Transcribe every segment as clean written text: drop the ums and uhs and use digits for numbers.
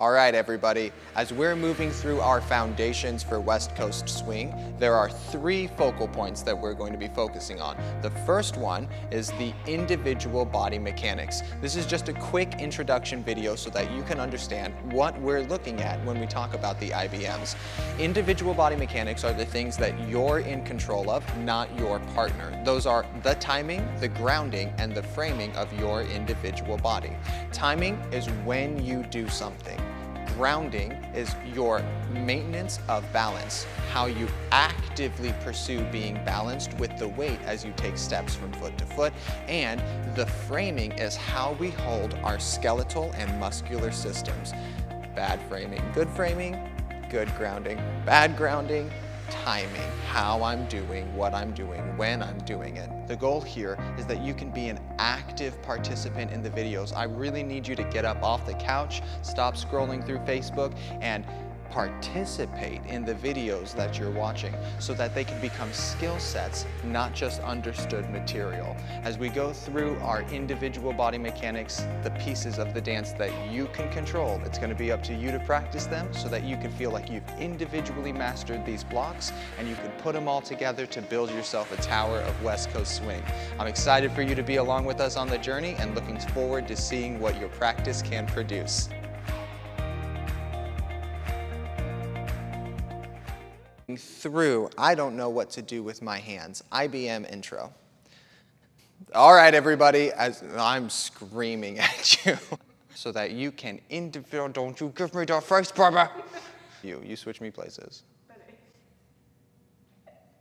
All right, everybody, as we're moving through our foundations for West Coast swing, there are 3 focal points that we're going to be focusing on. The first one is the individual body mechanics. This is just a quick introduction video so that you can understand what we're looking at when we talk about the IBMs. Individual body mechanics are the things that you're in control of, not your partner. Those are the timing, the grounding, and the framing of your individual body. Timing is when you do something. Grounding is your maintenance of balance, how you actively pursue being balanced with the weight as you take steps from foot to foot, and the framing is how we hold our skeletal and muscular systems. Bad framing, good grounding, bad grounding, timing, how I'm doing, what I'm doing, when I'm doing it. The goal here is that you can be an active participant in the videos. I really need you to get up off the couch, stop scrolling through Facebook, and participate in the videos that you're watching so that they can become skill sets, not just understood material. As we go through our individual body mechanics, the pieces of the dance that you can control, it's going to be up to you to practice them so that you can feel like you've individually mastered these blocks and you can put them all together to build yourself a tower of West Coast swing. I'm excited for you to be along with us on the journey and looking forward to seeing what your practice can produce. Through, I don't know what to do with my hands, IBM intro. All right, everybody, as I'm screaming at you so that you can don't you give me the face, baby. You switch me places.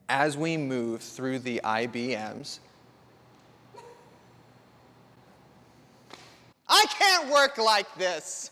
As we move through the IBMs, I can't work like this.